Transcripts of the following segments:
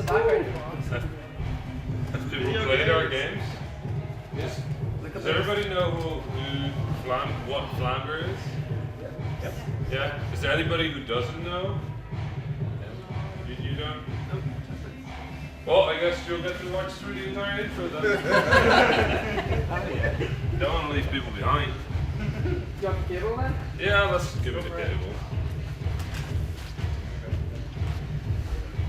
the background if you want. Have people played our games? Yes. Does everybody know what Vlambeer is? Yep. Yeah? Is there anybody who doesn't know? You don't? Well, I guess you'll get to watch through the entire intro then. Don't want to leave people behind. Do you want the cable then? Yeah, let's give it a cable.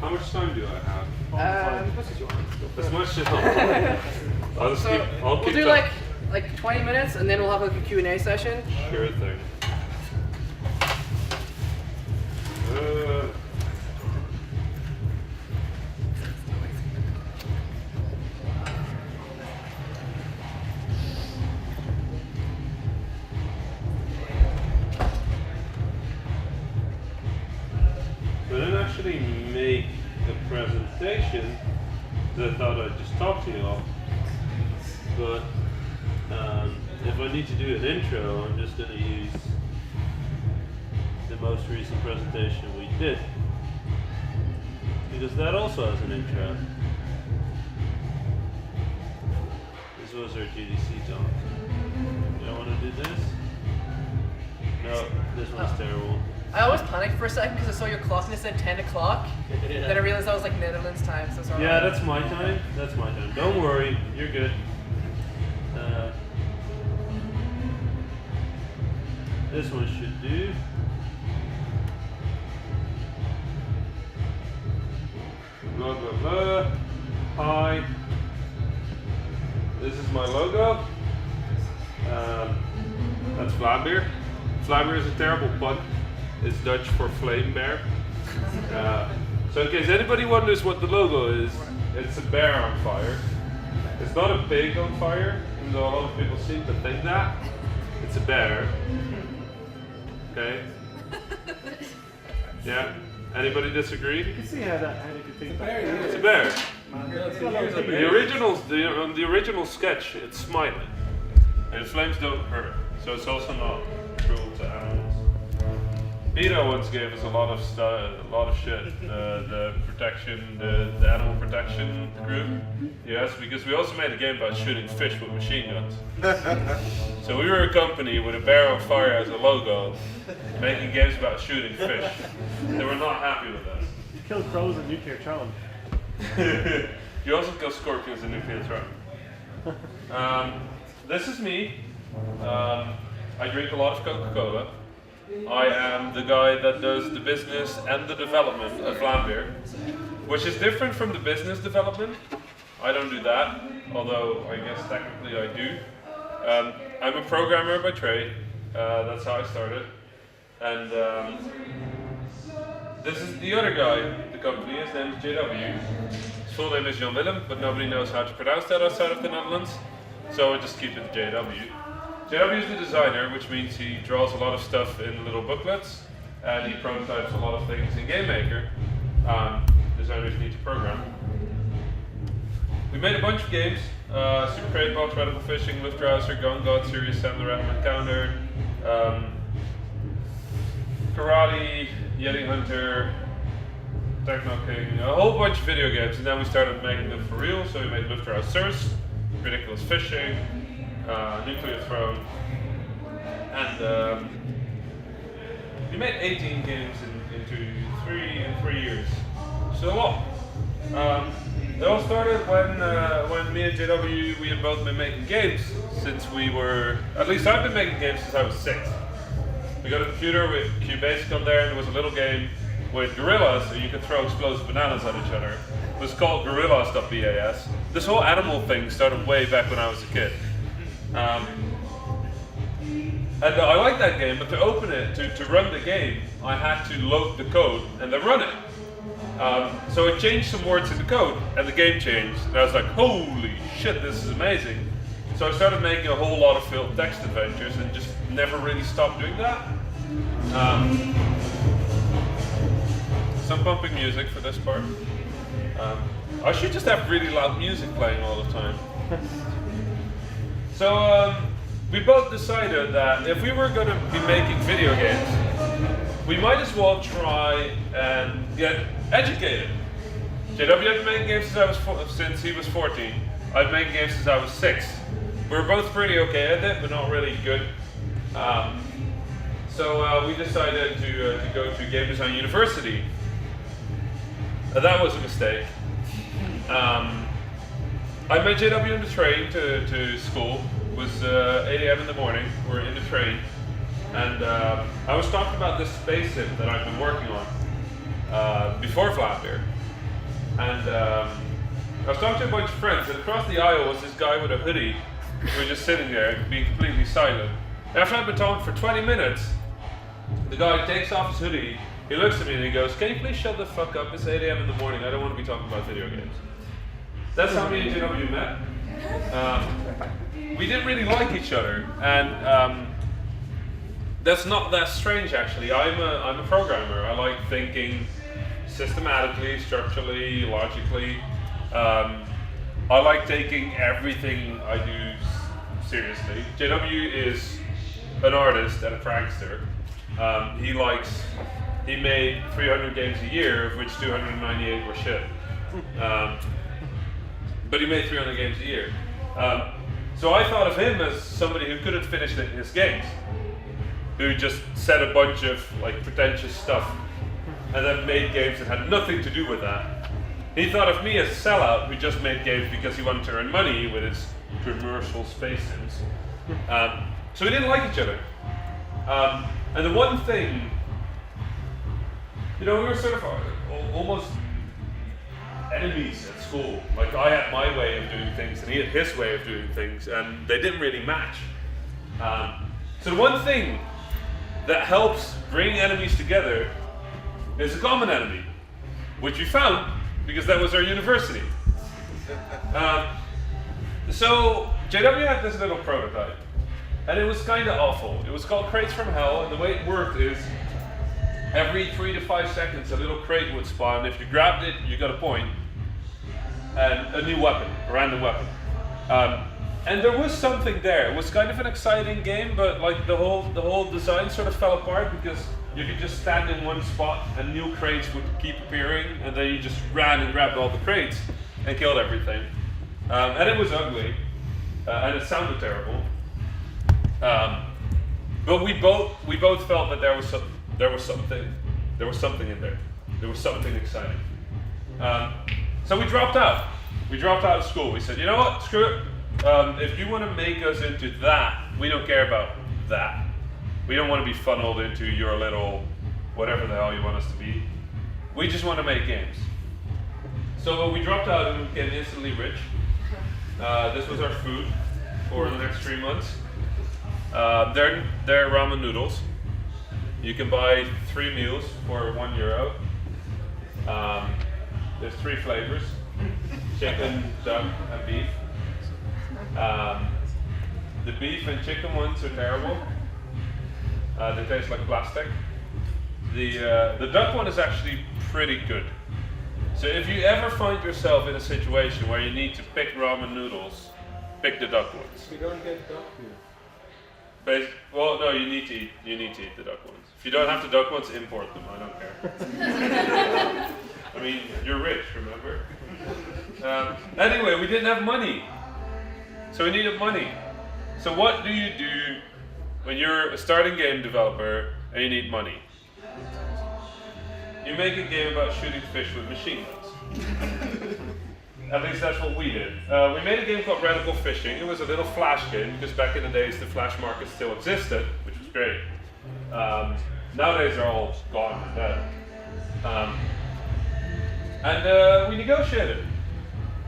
How much time do I have? As much as you want. As much as you want. I'll just We'll do like 20 minutes and then we'll have like a Q&A session. Sure thing. I didn't actually make a presentation that I thought I'd just talk to you all. But if I need to do an intro, I'm just going to use the most recent presentation we did. Because that also has an intro. This was our GDC talk. You don't want to do this? No, this one's terrible. I always panicked for a second because I saw your clock and it said 10 o'clock. Then I realized that was like Netherlands time, so sorry. Yeah, that's my time. That's my time. Don't worry, you're good. This one should do. Blah blah blah. Hi. This is my logo. That's Vlambeer. Vlambeer is a terrible pun. It's Dutch for flame bear. So in case anybody wonders what the logo is, it's a bear on fire. It's not a pig on fire, even though a lot of people seem to think that. It's a bear. Okay? Yeah? Anybody disagree? You can see how you can think about it. It's a bear. The original sketch, it's smiling. And flames don't hurt, so it's also not cruel to animals. Peter once gave us a lot of shit. The animal protection group. Yes, because we also made a game about shooting fish with machine guns. So we were a company with a bear on fire as a logo, making games about shooting fish. They were not happy with us. You killed crows in Nuclear Challenge. You also kill scorpions in Nuclear Challenge. This is me. I drink a lot of Coca-Cola. I am the guy that does the business and the development of Vlambeer, which is different from the business development. I don't do that, although I guess technically I do. I'm a programmer by trade. That's how I started. And this is the other guy, the company. His name is JW. His full name is Jan Willem, but nobody knows how to pronounce that outside of the Netherlands. So I just keep it JW. JW is the designer, which means he draws a lot of stuff in little booklets, and he prototypes a lot of things in GameMaker. Designers need to program. We made a bunch of games: Super Crate Box, Radical Fishing, Luftrauser, Gun God, Serious Sam, The Random Encounter, Karate, Yeti Hunter, Techno King, a whole bunch of video games, and then we started making them for real. So we made Luftrausers, Ridiculous Fishing, Nuclear Throne, and we made 18 games in 3 years. So a lot. It all started when me and JW, we had both been making games since we were, at least I've been making games since I was 6. We got a computer with QBasic on there, and there was a little game with gorillas, so you could throw explosive bananas at each other. It was called gorillas.bas. This whole animal thing started way back when I was a kid. And I liked that game, but to open it, to run the game, I had to load the code and then run it. So I changed some words in the code, and the game changed. And I was like, holy shit, this is amazing. So I started making a whole lot of filled text adventures and just never really stopped doing that. Some pumping music for this part. I should just have really loud music playing all the time. So we both decided that if we were going to be making video games, we might as well try and get educated. JW had been making games since he was 14. I've been making games since I was 6. We were both pretty okay at it, but not really good. So we decided to go to Game Design University. That was a mistake. I met JW in the train to school. It was 8 a.m. in the morning. We're in the train. And I was talking about this space sim that I've been working on before Vlambeer. And I was talking to a bunch of friends, and across the aisle was this guy with a hoodie who was just sitting there being completely silent. And after I'd been talking for 20 minutes, the guy takes off his hoodie, he looks at me and he goes, "Can you please shut the fuck up? It's 8 a.m. in the morning, I don't want to be talking about video games." That's how me and JW met. We didn't really like each other, and that's not that strange actually. I'm a programmer. I like thinking systematically, structurally, logically. I like taking everything I do seriously. JW is an artist and a prankster. He made 300 games a year, of which 298 were shit. But he made 300 games a year. So I thought of him as somebody who couldn't finish his games, who just said a bunch of like pretentious stuff and then made games that had nothing to do with that. He thought of me as a sellout who just made games because he wanted to earn money with his commercial space sims. So we didn't like each other. And the one thing, we were sort of almost enemies at school. Like I had my way of doing things and he had his way of doing things, and they didn't really match. So the one thing that helps bring enemies together is a common enemy, which we found because that was our university. So JW had this little prototype, and it was kind of awful. It was called Crates from Hell, and the way it worked is every 3 to 5 seconds a little crate would spawn. If you grabbed it, you got a point and a new weapon, a random weapon. And there was something there. It was kind of an exciting game, but like the whole design sort of fell apart because you could just stand in one spot and new crates would keep appearing, and then you just ran and grabbed all the crates and killed everything. And it was ugly, and it sounded terrible. But we both felt that there was something in there. There was something exciting. So we dropped out. We dropped out of school. We said, you know what, screw it. If you want to make us into that, we don't care about that. We don't want to be funneled into your little whatever the hell you want us to be. We just want to make games. So we dropped out and we became instantly rich. This was our food for the next 3 months. They're ramen noodles. You can buy 3 meals for €1. There's 3 flavors: chicken, duck, and beef. The beef and chicken ones are terrible. They taste like plastic. The duck one is actually pretty good. So if you ever find yourself in a situation where you need to pick ramen noodles, pick the duck ones. We don't get duck here. Well, no, you need to eat the duck ones. If you don't have the duck ones, import them. I don't care. I mean, you're rich, remember? Anyway, we didn't have money, so we needed money. So what do you do when you're a starting game developer and you need money? You make a game about shooting fish with machine guns. At least that's what we did. We made a game called Radical Fishing. It was a little flash game because back in the days the flash market still existed, which was great. Nowadays they're all gone and dead. And we negotiated.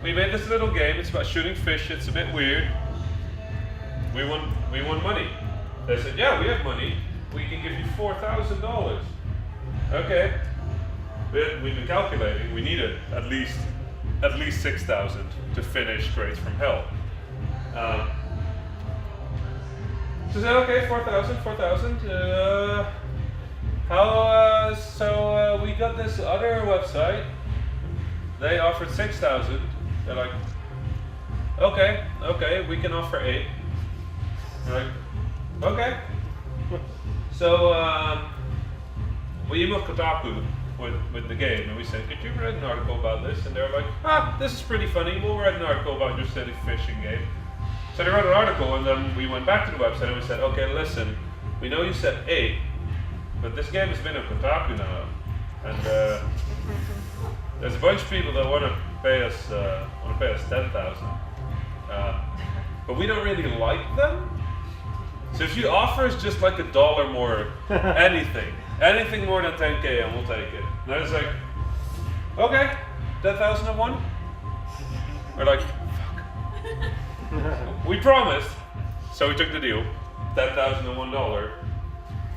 We made this little game. It's about shooting fish. It's a bit weird. We won money. They said, yeah, we have money. We can give you $4,000. Okay. We've been calculating. We needed at least 6,000 to finish Crates from Hell. So they said, okay, 4,000. So we got this other website. They offered 6,000. They're like, okay, we can offer 8. They're like, okay. So we emailed Kotaku with the game, and we said, could you write an article about this? And they were like, ah, this is pretty funny, we'll write an article about your silly fishing game. So they wrote an article, and then we went back to the website and we said, okay, listen, we know you said 8, but this game has been on Kotaku now, and there's a bunch of people that want to pay us 10,000, but we don't really like them. So if you offer us just like $1 more, anything more than 10K, and we'll take it. And I was like, okay, 10,001. We're like, fuck. We promised, so we took the deal, $10,001,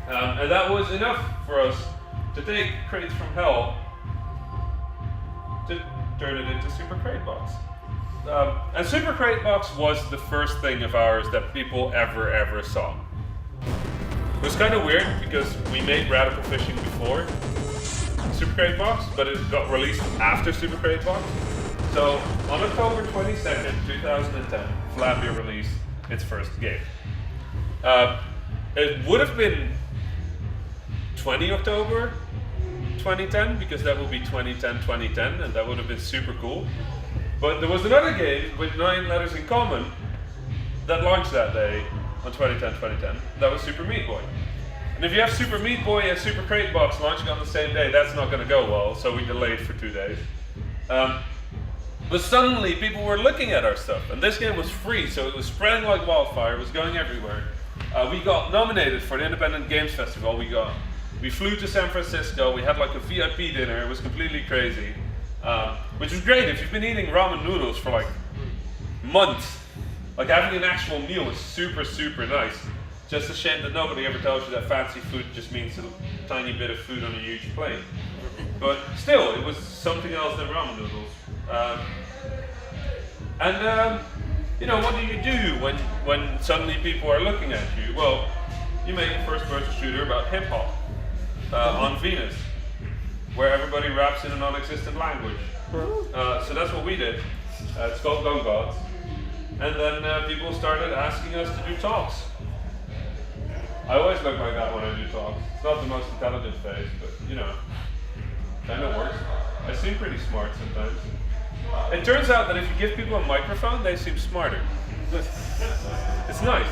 and that was enough for us to take Crates from Hell to turn it into Super Crate Box. And Super Crate Box was the first thing of ours that people ever saw. It was kind of weird because we made Radical Fishing before Super Crate Box, but it got released after Super Crate Box. So on October 22nd, 2010, Vlambeer released its first game. It would have been 20 October 2010, because that would be 2010, and that would have been super cool. But there was another game with 9 letters in common that launched that day on 2010. That was Super Meat Boy. And if you have Super Meat Boy and Super Crate Box launching on the same day, that's not going to go well, so we delayed for 2 days. But suddenly people were looking at our stuff, and this game was free, so it was spreading like wildfire, it was going everywhere. We got nominated for the Independent Games Festival. We flew to San Francisco, we had like a VIP dinner, it was completely crazy. Which was great if you've been eating ramen noodles for like months. Like having an actual meal is super nice. Just a shame that nobody ever tells you that fancy food just means a tiny bit of food on a huge plate. But still, it was something else than ramen noodles. You know, what do you do when suddenly people are looking at you? Well, you make a first-person shooter about hip-hop on Venus, where everybody raps in a non-existent language. So that's what we did. It's called Gun Gods. And then people started asking us to do talks. I always look like that when I do talks. It's not the most intelligent face, but you know, kind of works. I seem pretty smart sometimes. It turns out that if you give people a microphone, they seem smarter. It's nice.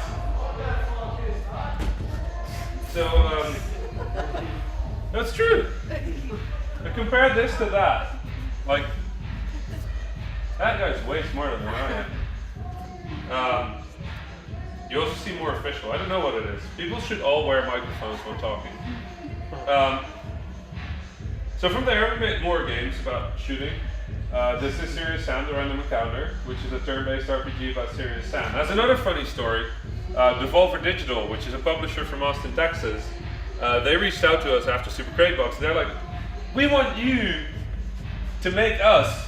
So, that's true. I compared this to that. Like, that guy's way smarter than I am. You also seem more official. I don't know what it is. People should all wear microphones when talking. So from there, we made more games about shooting. This is Serious Sam, the Random Encounter, which is a turn-based RPG about Serious Sam. That's another funny story. Devolver Digital, which is a publisher from Austin, Texas, they reached out to us after Super Crate Box. They're like, we want you to make us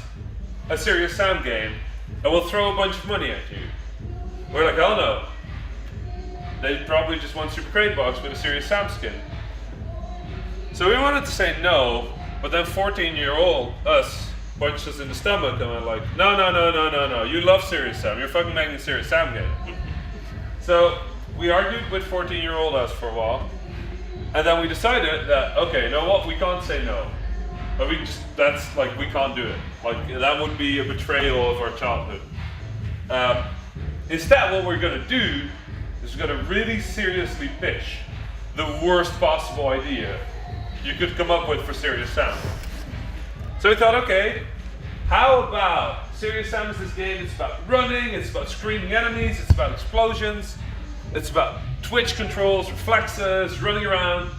a Serious Sam game, and we'll throw a bunch of money at you. We're like, hell no. They probably just want Super Crate Box with a Serious Sam skin. So we wanted to say no, but then 14-year-old us punched us in the stomach and went like, no, you love Serious Sam, you're fucking making a Serious Sam game. So we argued with 14-year-old us for a while, and then we decided that, okay, you know what, we can't say no. But we can't do it. Like, that would be a betrayal of our childhood. Instead, what we're gonna do is we're gonna really seriously pitch the worst possible idea you could come up with for Serious Sam. So we thought, okay, how about Serious Sam is this game, it's about running, it's about screaming enemies, it's about explosions, it's about twitch controls, reflexes, running around.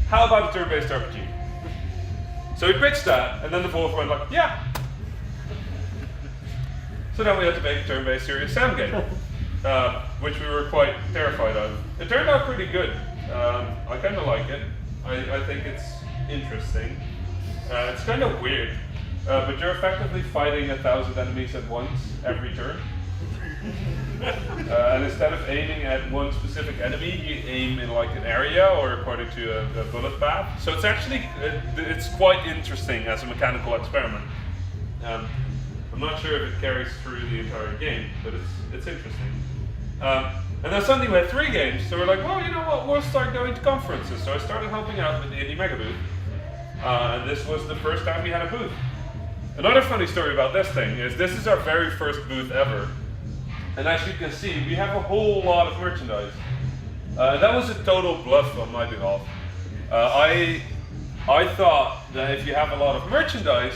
How about a turn-based RPG? So we pitched that, and then the Devolver went like, yeah. So then we had to make a turn-based Serious Sam game, which we were quite terrified of. It turned out pretty good. I kind of like it. I think it's interesting. It's kind of weird, but you're effectively fighting 1,000 enemies at once every turn. And instead of aiming at one specific enemy, you aim in like an area or according to a bullet path. So it's actually, it's quite interesting as a mechanical experiment. I'm not sure if it carries through the entire game, but it's interesting. And then suddenly we had 3 games, so we're like, well, you know what, we'll start going to conferences. So I started helping out with the Indie Mega Booth. and this was the first time we had a booth. Another funny story about this thing is this is our very first booth ever. And as you can see, we have a whole lot of merchandise. That was a total bluff on my behalf. I thought that if you have a lot of merchandise,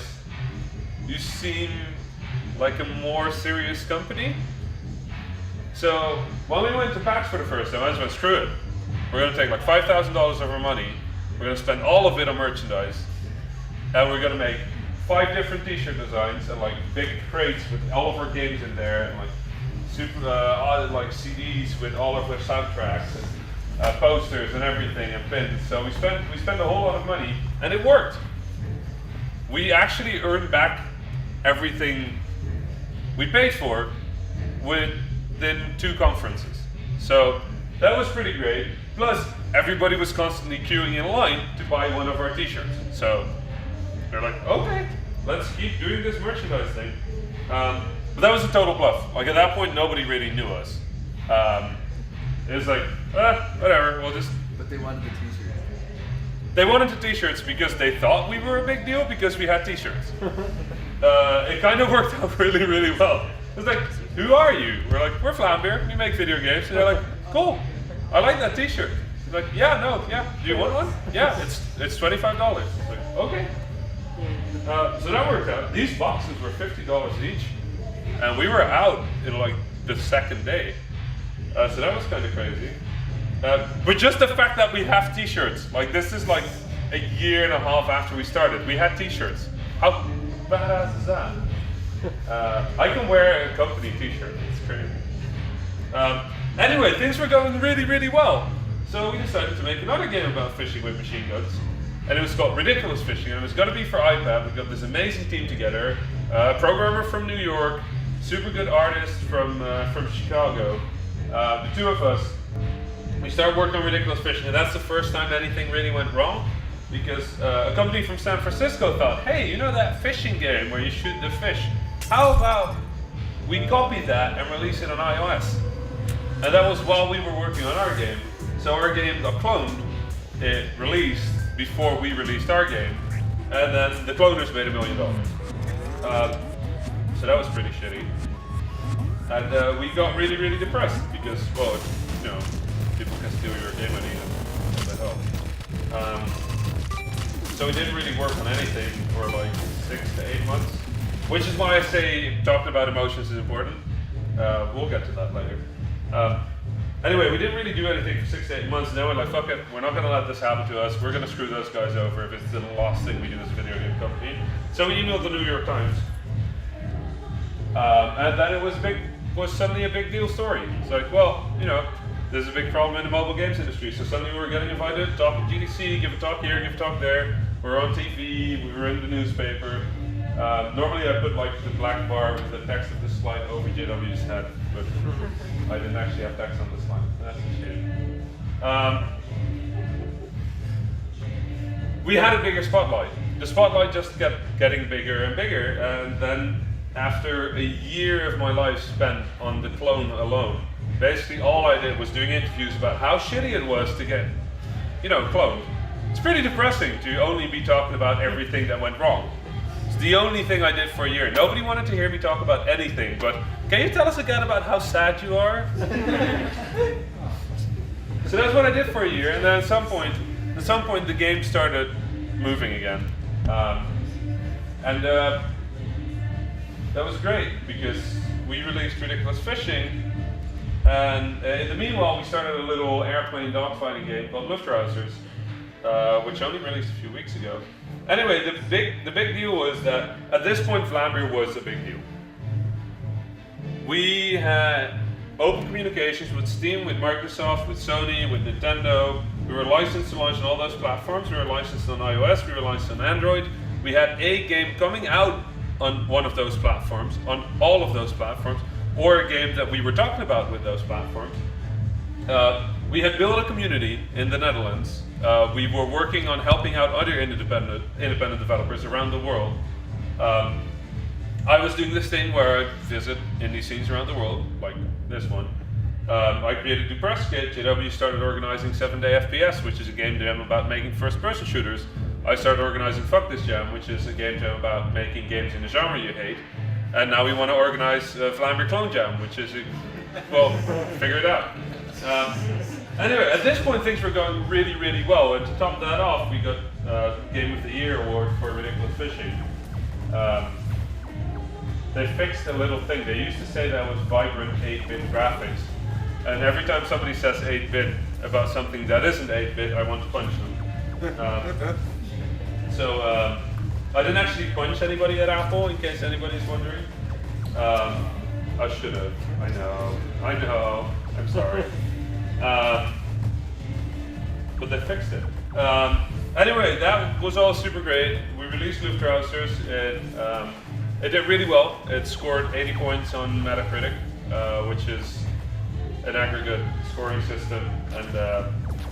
you seem like a more serious company. So when we went to PAX for the first time, I just went, screw it. We're going to take like $5,000 of our money, we're going to spend all of it on merchandise, and we're going to make 5 different t-shirt designs and like big crates with all of our games in there, and like super like CDs with all of our soundtracks and posters and everything and pins. So we spent a whole lot of money, and it worked. We actually earned back everything we paid for within 2 conferences. So that was pretty great. Plus, everybody was constantly queuing in line to buy one of our t-shirts. So they're like, okay, let's keep doing this merchandise thing. But that was a total bluff. Like at that point, nobody really knew us. It was like, whatever, we'll just. But they wanted the t-shirt. They wanted the t-shirts because they thought we were a big deal because we had t-shirts. It kind of worked out really, really well. It's like, who are you? We're like, we're Vlambeer, we make video games. And they're like, cool, I like that t-shirt. Like, yeah, do you want one? Yeah, it's $25. It's like, okay. So that worked out. These boxes were $50 each, and we were out in like the second day. So that was kind of crazy. But just the fact that we have t-shirts, like this is like a year and a half after we started, we had t-shirts. How badass is that? I can wear a company t-shirt, it's crazy. Anyway, things were going really, really well. So we decided to make another game about fishing with machine guns. And it was called Ridiculous Fishing, and it was going to be for iPad. We got this amazing team together, a programmer from New York, super good artist from Chicago. The 2 of us, we started working on Ridiculous Fishing, and that's the first time anything really went wrong, because a company from San Francisco thought, hey, you know that fishing game where you shoot the fish? How about we copy that and release it on iOS? And that was while we were working on our game. So our game got cloned, it released before we released our game, and then the cloners made $1 million. So that was pretty shitty. And we got really, really depressed because, well, you know, people can steal your game ID and what the hell. So we didn't really work on anything for like 6 to 8 months, which is why I say talking about emotions is important. We'll get to that later. Anyway, we didn't really do anything for 6 to 8 months, and then we're like, fuck it, we're not going to let this happen to us, we're going to screw those guys over if it's the last thing we do as a video game company. So we emailed the New York Times, and then it was suddenly a big deal story. It's like, well, you know, there's a big problem in the mobile games industry, so suddenly we were getting invited to talk at GDC, give a talk here, give a talk there, we're on TV, we were in the newspaper. Normally I put like the black bar with the text of the slide over JW's head, but I didn't actually have text on the slide. That's a shame. We had a bigger spotlight. The spotlight just kept getting bigger and bigger, and then after a year of my life spent on the clone alone, basically all I did was doing interviews about how shitty it was to get, you know, cloned. It's pretty depressing to only be talking about everything that went wrong. It's the only thing I did for a year. Nobody wanted to hear me talk about anything, but can you tell us again about how sad you are? So that's what I did for a year, and then at some point the game started moving again. And that was great because we released Ridiculous Fishing, and in the meanwhile we started a little airplane dogfighting game called Luftrausers, which only released a few weeks ago. Anyway, the big deal was that at this point Vlambeer was a big deal. We had open communications with Steam, with Microsoft, with Sony, with Nintendo. We were licensed to launch on all those platforms. We were licensed on iOS, we were licensed on Android. We had a game coming out on one of those platforms, on all of those platforms, or a game that we were talking about with those platforms. We had built a community in the Netherlands. We were working on helping out other independent developers around the world. I was doing this thing where I visit indie scenes around the world, like this one. I created Dupress Kit. JW started organizing 7 Day FPS, which is a game jam about making first-person shooters. I started organizing Fuck This Jam, which is a game jam about making games in the genre you hate. And now we want to organize Vlambeer Clone Jam, which is, well, figure it out. Anyway, at this point things were going really, really well, and to top that off, we got Game of the Year award for Ridiculous Fishing. They fixed a little thing. They used to say that was vibrant 8-bit graphics, and every time somebody says 8-bit about something that isn't 8-bit, I want to punch them. So I didn't actually punch anybody at Apple, in case anybody's wondering. I should have. I know. I'm sorry. But they fixed it. Anyway, that was all super great. We released Luftrausers. It did really well. It scored 80 points on Metacritic, which is an aggregate scoring system. And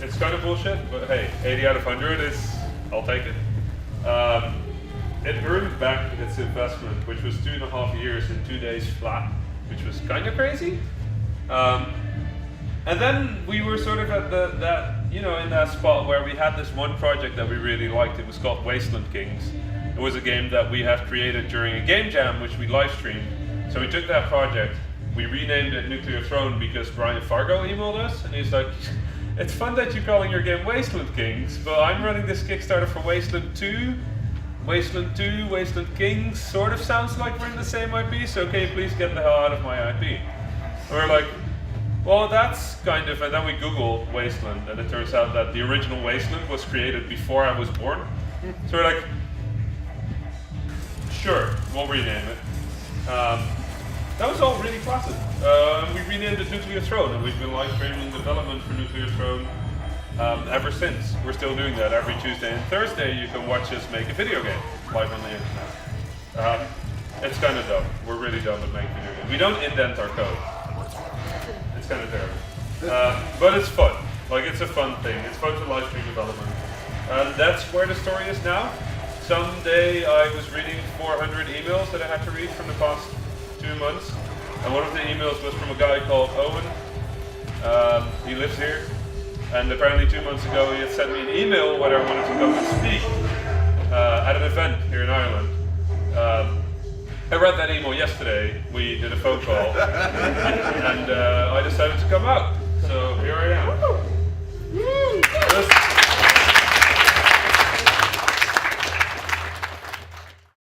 it's kind of bullshit, but hey, 80 out of 100 is, I'll take it. It earned back its investment, which was 2.5 years in 2 days flat, which was kind of crazy. And then we were sort of at in that spot where we had this one project that we really liked. It was called Wasteland Kings. It was a game that we had created during a game jam, which we live streamed. So we took that project, we renamed it Nuclear Throne because Brian Fargo emailed us, and he's like, it's fun that you're calling your game Wasteland Kings, but I'm running this Kickstarter for Wasteland 2. Wasteland 2, Wasteland Kings, sort of sounds like we're in the same IP, so can you please get the hell out of my IP? And we're like, well, that's kind of, and then we Googled Wasteland, and it turns out that the original Wasteland was created before I was born. So we're like, sure, we'll rename it. That was all really classic. We renamed it Nuclear Throne, and we've been live streaming development for Nuclear Throne ever since. We're still doing that every Tuesday and Thursday. You can watch us make a video game live on the internet. It's kind of dumb. We're really dumb at making video games. We don't indent our code. It's kind of terrible. But it's fun. Like, it's a fun thing. It's fun to live stream development. And that's where the story is now. Someday I was reading 400 emails that I had to read from the past 2 months. And one of the emails was from a guy called Owen. He lives here. And apparently 2 months ago he had sent me an email whether I wanted to come and speak at an event here in Ireland. I read that email yesterday. We did a phone call, and I decided to come out.